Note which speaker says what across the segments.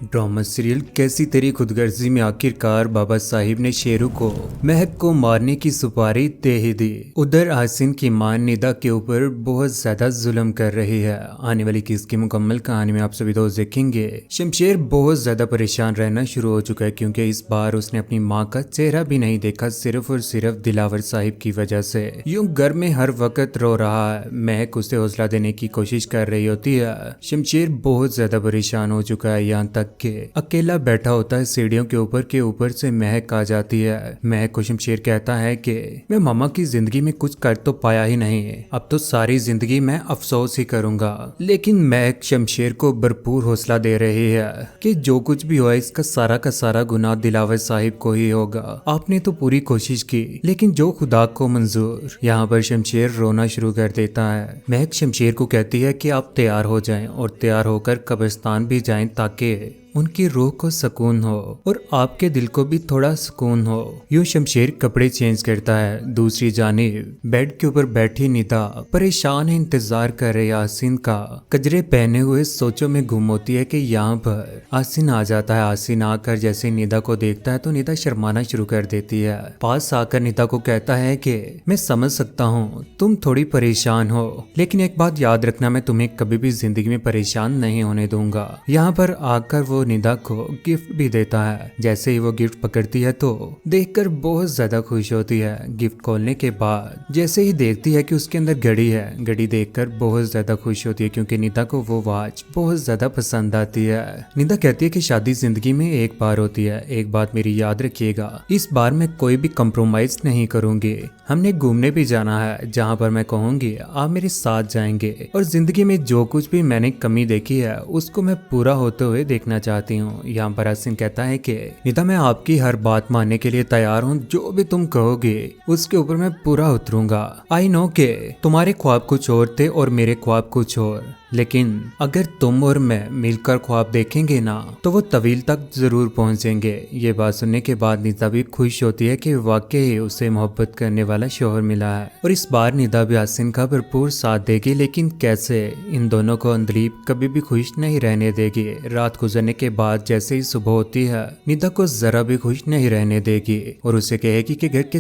Speaker 1: Drama serial कैसी तेरी खुदगर्जी में आखिरकार बाबा साहिब ने शेरू को महक को मारने की सुपारी दे ही दी। उधर आसिन की मां निदा के ऊपर बहुत ज्यादा जुल्म कर रही है। आने वाली किस की मुकम्मल कहानी में आप सभी दोस्त देखेंगे। शमशेर बहुत ज्यादा परेशान रहना शुरू हो चुका है क्योंकि इस बार उसने अपनी माँ का चेहरा भी नहीं देखा, सिर्फ और सिर्फ दिलावर साहिब की वजह से। यूं घर में हर वक्त रो रहा है। महक उसे हौसला देने की कोशिश कर रही होती है। शमशेर बहुत ज्यादा परेशान हो चुका है, यहाँ तक के अकेला बैठा होता है। सीढ़ियों के ऊपर से महक आ जाती है। महक को शमशेर कहता है कि मैं मामा की जिंदगी में कुछ कर तो पाया ही नहीं, अब तो सारी जिंदगी मैं अफसोस ही करूंगा। लेकिन महक शमशेर को भरपूर हौसला दे रही है कि जो कुछ भी हुआ इसका सारा का सारा गुनाह दिलावर साहिब को ही होगा। आपने तो पूरी कोशिश की लेकिन जो खुदा को मंजूर। यहाँ पर शमशेर रोना शुरू कर देता है। महक शमशेर को कहती है कि आप तैयार हो जाएं और तैयार होकर कब्रिस्तान भी जाएं ताकि उनकी रूह को सुकून हो और आपके दिल को भी थोड़ा सुकून हो। यूं शमशेर कपड़े चेंज करता है। दूसरी जानिब बेड के ऊपर बैठी निदा परेशान है, इंतजार कर रही आसिन का। कजरे पहने हुए सोचों में गुम होती है कि यहाँ पर आसिन आ जाता है। आसिन आकर जैसे निदा को देखता है तो निदा शर्माना शुरू कर देती है। पास आकर निदा को कहता है कि मैं समझ सकता हूँ तुम थोड़ी परेशान हो, लेकिन एक बात याद रखना, मैं तुम्हें कभी भी जिंदगी में परेशान नहीं होने दूंगा। यहाँ पर आकर वो निदा को गिफ्ट भी देता है। जैसे ही वो गिफ्ट पकड़ती है तो देखकर बहुत ज्यादा खुश होती है। गिफ्ट खोलने के बाद जैसे ही देखती है कि उसके अंदर घड़ी है, घड़ी देखकर बहुत ज्यादा खुश होती है क्योंकि निदा को वो वॉच बहुत ज्यादा पसंद आती है। निदा कहती है कि शादी जिंदगी में एक बार होती है, एक बात मेरी याद रखिएगा, इस बार मैं कोई भी कम्प्रोमाइज नहीं करूंगी। हमने घूमने भी जाना है, जहाँ पर मैं कहूंगी आप मेरे साथ जाएंगे, और जिंदगी में जो कुछ भी मैंने कमी देखी है उसको मैं पूरा होते हुए देखना चाहती हूँ। यहाँ पर आसिन कहता है कि निदा मैं आपकी हर बात मानने के लिए तैयार हूँ, जो भी तुम कहोगे उसके ऊपर मैं पूरा उतरूंगा। आई नो के तुम्हारे ख्वाब कुछ और थे और मेरे ख्वाब कुछ और, लेकिन अगर तुम और मैं मिलकर ख्वाब देखेंगे ना तो वो तवील तक जरूर पहुंचेंगे। ये बात सुनने के बाद निदा भी खुश होती है कि वाकई उसे मोहब्बत करने वाला शौहर मिला है और इस बार निदा भी आसिन का भरपूर साथ देगी। लेकिन कैसे, इन दोनों को अंदलीब कभी भी खुश नहीं रहने देगी। रात गुजरने के बाद जैसे ही सुबह होती है निदा को जरा भी खुश नहीं रहने देगी और उसे कहेगी कि घर के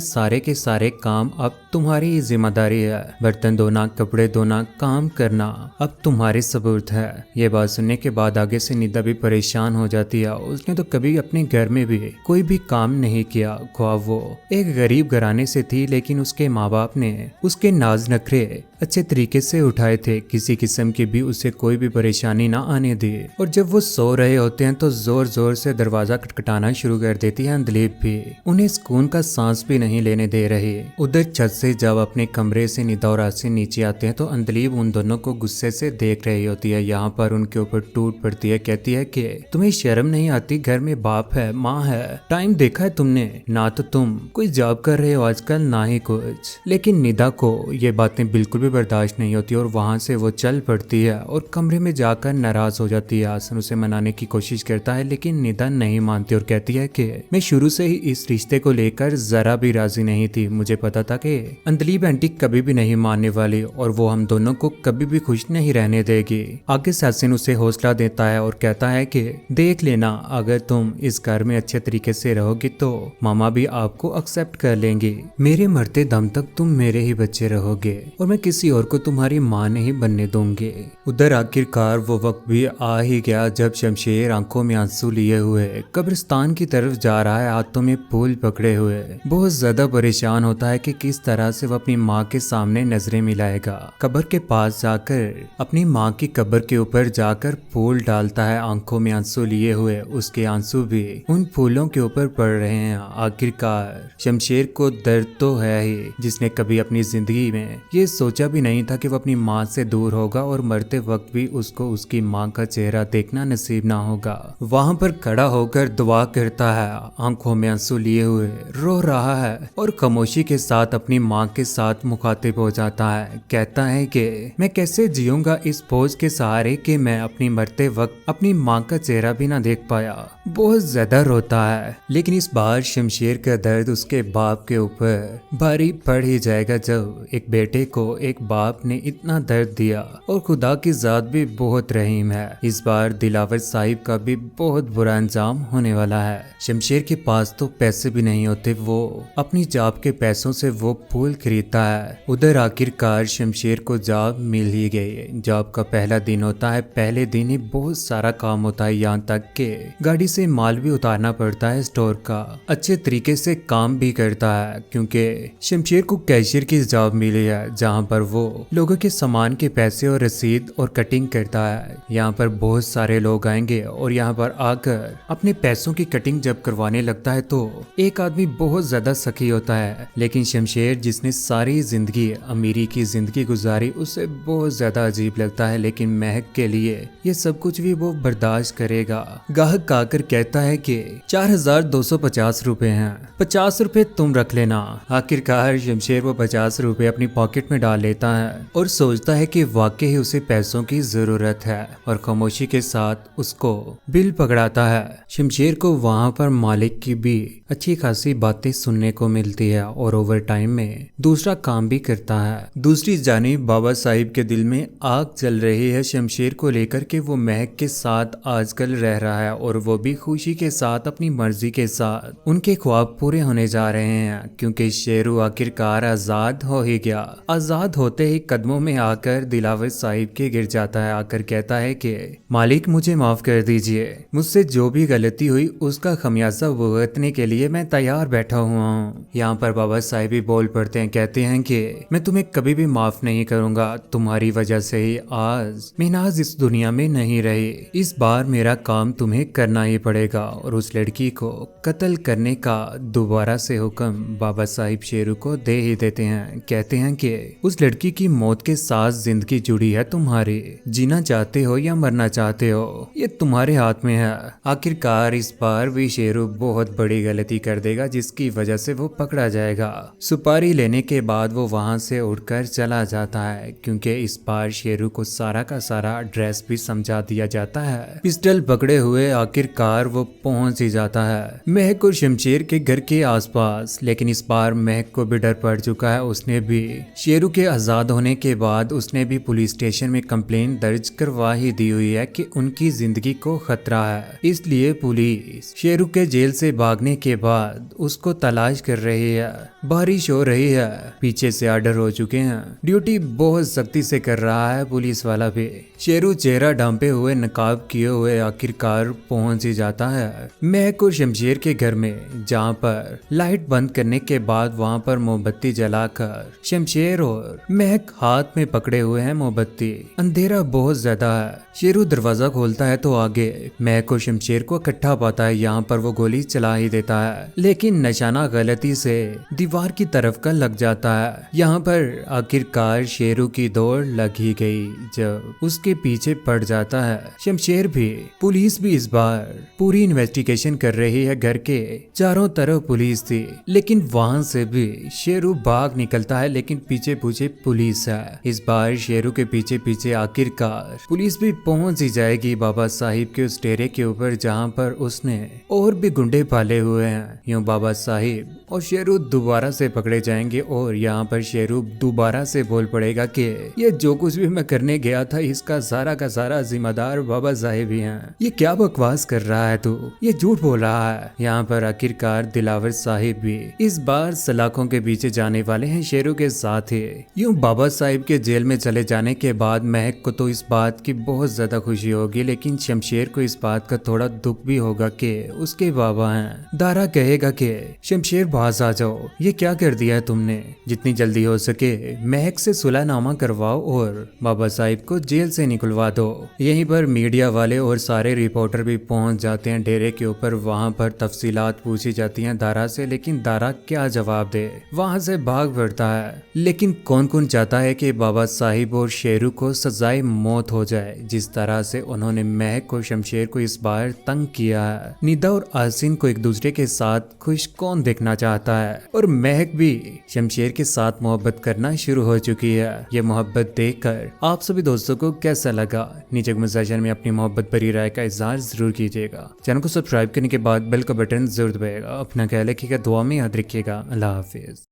Speaker 1: सारे काम अब तुम्हारी ही जिम्मेदारी है। बर्तन धोना, कपड़े धोना, काम करना अब तुम्हारे सबूत है। ये बात सुनने के बाद आगे से निदा भी परेशान हो जाती है। उसने तो कभी अपने घर में भी कोई भी काम नहीं किया। ख्वाब वो एक गरीब घराने से थी, लेकिन उसके माँ बाप ने उसके नाज नखरे अच्छे तरीके से उठाए थे, किसी किस्म की भी उसे कोई भी परेशानी ना आने दी। और जब वो सो रहे होते हैं तो जोर जोर से दरवाजा खटखटाना शुरू कर देती है अंदलीब भी। उन्हें सुकून का सांस भी नहीं लेने दे रही। उधर छत से जब अपने कमरे से निदा और आसिन नीचे आते हैं तो अंदलीब उन दोनों को गुस्से से देख रही होती है। यहाँ पर उनके ऊपर टूट पड़ती है, कहती है कि तुम्हें शर्म नहीं आती, घर में बाप है, माँ है, टाइम देखा है तुमने, ना तो तुम कोई जॉब कर रहे हो आजकल ना ही कुछ। लेकिन निदा को ये बातें बिल्कुल भी बर्दाश्त नहीं होती और वहां से वो चल पड़ती है और कमरे में जाकर नाराज हो जाती है। आसिन उसे मनाने की कोशिश करता है लेकिन निदा नहीं मानती और कहती है कि मैं शुरू से ही इस रिश्ते को लेकर जरा भी राजी नहीं थी। मुझे पता था कि अंदलीब आंटी कभी भी नहीं मानने वाली और वो हम दोनों को कभी भी खुश नहीं रहने देगी। आगे से आसिन उसे हौसला देता है और कहता है कि देख लेना, अगर तुम इस घर में अच्छे तरीके से रहोगी तो मामा भी आपको एक्सेप्ट कर लेंगे। मेरे मरते दम तक तुम मेरे ही बच्चे रहोगे और मैं किसी और को तुम्हारी माँ नहीं बनने दूंगी। उधर आखिरकार वो वक्त भी आ ही गया जब शमशेर आंखों में आंसू लिए हुए कब्रिस्तान की तरफ जा रहा है, हाथों में फूल पकड़े हुए। बहुत ज्यादा परेशान होता है कि किस तरह से वो अपनी माँ के सामने नजरें मिलाएगा। कब्र के पास जाकर अपनी माँ की कब्र के ऊपर जाकर फूल डालता है, आंखों में आंसू लिए हुए। उसके आंसू भी उन फूलों के ऊपर पड़ रहे हैं। आखिरकार शमशेर को दर्द तो है ही, जिसने कभी अपनी जिंदगी में ये सोचा भी नहीं था कि वो अपनी माँ से दूर होगा और मरते वक्त भी उसको उसकी माँ का चेहरा देखना नसीब ना होगा। वहाँ पर खड़ा होकर दुआ करता है, आंखों में आंसू लिए हुए रो रहा है और खामोशी के साथ अपनी माँ के साथ मुखातिब हो जाता है। कहता है कि मैं कैसे जीऊंगा इस बोझ के सहारे कि मैं अपनी मरते वक्त अपनी माँ का चेहरा भी ना देख पाया। बहुत ज्यादा रोता है। लेकिन इस बार शमशेर का दर्द उसके बाप के ऊपर भारी पड़ ही जाएगा जब एक बेटे को एक एक बाप ने इतना दर्द दिया और खुदा की जात भी बहुत रहीम है। इस बार दिलावर साहिब का भी बहुत बुरा अंजाम होने वाला है। शमशेर के पास तो पैसे भी नहीं होते, वो अपनी जॉब के पैसों से वो फूल खरीदता है। उधर आखिरकार शमशेर को जॉब मिल ही गई। जॉब का पहला दिन होता है। पहले दिन ही बहुत सारा काम होता है, यहाँ तक के गाड़ी से माल भी उतारना पड़ता है स्टोर का। अच्छे तरीके से काम भी करता है क्योंकि शमशेर को कैशियर की जॉब मिली है, जहाँ पर वो लोगों के सामान के पैसे और रसीद और कटिंग करता है। यहाँ पर बहुत सारे लोग आएंगे और यहाँ पर आकर अपने पैसों की कटिंग जब करवाने लगता है तो एक आदमी बहुत ज्यादा सखी होता है, लेकिन शमशेर जिसने सारी जिंदगी अमीरी की जिंदगी गुजारी उसे बहुत ज्यादा अजीब लगता है। लेकिन महक के लिए ये सब कुछ भी वो बर्दाश्त करेगा। गाहक आकर कहता है कि 4250 रुपए हैं, 50 रुपए तुम रख लेना। आखिरकार शमशेर वो 50 रुपए अपनी पॉकेट में डाल लेता है और सोचता है कि वाकई ही उसे पैसों की जरूरत है और खामोशी के साथ उसको बिल पकड़ाता है। शमशेर को वहाँ पर मालिक की भी अच्छी खासी बातें सुनने को मिलती है और ओवर टाइम में दूसरा काम भी करता है। दूसरी जानिब बाबा साहिब के दिल में आग जल रही है शमशेर को लेकर के। वो महक के साथ आजकल रह रहा है और वो भी खुशी के साथ अपनी मर्जी के साथ उनके ख्वाब पूरे होने जा रहे हैं क्योंकि शेरू आखिरकार आजाद हो ही गया। आजाद होते ही कदमों में आकर दिलावर साहिब के गिर जाता है। आकर कहता है कि मालिक मुझे माफ कर दीजिए, मुझसे जो भी गलती हुई उसका खमियाजा भुगतने के लिए मैं तैयार बैठा हुआ हूँ। यहाँ पर बाबा साहिब भी बोल पड़ते हैं, कहते हैं कि मैं तुम्हें कभी भी माफ नहीं करूंगा, तुम्हारी वजह से ही आज मिनाज इस दुनिया में नहीं रही। इस बार मेरा काम तुम्हें करना ही पड़ेगा। और उस लड़की को कत्ल करने का दोबारा से हुक्म बाबा साहिब शेरू को दे ही देते हैं। कहते हैं कि उस लड़की की मौत के साथ जिंदगी जुड़ी है तुम्हारी, जीना चाहते हो या मरना चाहते हो ये तुम्हारे हाथ में है। आखिरकार इस बार भी शेरू बहुत बड़ी गलती कर देगा जिसकी वजह से वो पकड़ा जाएगा। सुपारी लेने के बाद वो वहां से उठकर चला जाता है क्योंकि इस बार शेरू को सारा का सारा एड्रेस भी समझा दिया जाता है। पिस्टल पकड़े हुए आखिरकार वो पहुंच ही जाता है महक और शमशेर के घर के आसपास। लेकिन इस बार महक को भी डर पड़ चुका है। उसने भी शेरू के आजाद होने के बाद उसने भी पुलिस स्टेशन में कंप्लेंट दर्ज करवा ही दी हुई है कि उनकी जिंदगी को खतरा है। इसलिए पुलिस शेरू के जेल से भागने के बाद उसको तलाश कर रही है। बारिश हो रही है, पीछे से आर्डर हो चुके हैं, ड्यूटी बहुत सख्ती से कर रहा है पुलिस वाला भी। शेरू चेहरा ढांपे हुए नकाब किए हुए आखिरकार पहुंच ही जाता है महक और शमशेर के घर में, जहां पर लाइट बंद करने के बाद वहां पर मोमबत्ती जलाकर शमशेर और महक हाथ में पकड़े हुए हैं मोमबत्ती। अंधेरा बहुत ज्यादा है। शेरू दरवाजा खोलता है तो आगे महक और शमशेर को इकट्ठा पाता है। यहाँ पर वो गोली चला ही देता है लेकिन निशाना गलती से दीवार की तरफ का लग जाता है। यहाँ पर आखिरकार शेरू की दौड़ लग ही गई जब उसके पीछे पड़ जाता है शमशेर भी। पुलिस भी इस बार पूरी इन्वेस्टिगेशन कर रही है। घर के चारों तरफ पुलिस थी लेकिन वहां से भी शेरू भाग निकलता है लेकिन पीछे पीछे पुलिस है। इस बार शेरू के पीछे पीछे आखिरकार पुलिस भी पहुंच ही जाएगी बाबा साहिब के उस डेरे के ऊपर जहां पर उसने और भी गुंडे पाले हुए हैं। यूं बाबा साहिब और शेरू दोबारा से पकड़े जाएंगे और यहाँ पर शेरू दोबारा से बोल पड़ेगा कि ये जो कुछ भी मैं करने गया था इसका सारा का सारा जिम्मेदार बाबा साहिब ही हैं। ये क्या बकवास कर रहा है तू, ये झूठ बोल रहा है। यहाँ पर आखिरकार दिलावर साहिब भी इस बार सलाखों के पीछे जाने वाले हैं शेरू के साथ ही। यूं बाबा साहिब के जेल में चले जाने के बाद महक को तो इस बात की बहुत ज्यादा खुशी होगी लेकिन शमशेर को इस बात का थोड़ा दुख भी होगा कि उसके बाबा हैं। दारा कहेगा कि शमशेर बाज आ जाओ, ये क्या कर दिया है तुमने, जितनी जल्दी हो सके महक से सुलहनामा करवाओ और बाबा साहिब को जेल से निकलवा दो। यहीं पर मीडिया वाले और सारे रिपोर्टर भी पहुंच जाते हैं डेरे के ऊपर। वहां पर तफसीलात पूछी जाती हैं दारा से लेकिन दारा क्या जवाब दे, वहां से भाग पड़ता है। लेकिन कौन कौन चाहता है कि बाबा साहिब और शेरू को सजाए मौत हो जाए जिस तरह से उन्होंने महक और शमशेर को इस बार तंग किया है। निदा और आसिन को एक दूसरे के साथ खुश कौन देखना चाहता है और महक भी शमशेर के साथ मोहब्बत करना शुरू हो चुकी है। ये मोहब्बत देखकर आप सभी दोस्तों को कैसा लगा नीचे कमेंट सेक्शन में अपनी मोहब्बत भरी राय का इजहार जरूर कीजिएगा। चैनल को सब्सक्राइब करने के बाद बेल का बटन जरूर दबाइएगा। अपना ख्याल रखिएगा, दुआ में याद रखिएगा। अल्लाह हाफिज।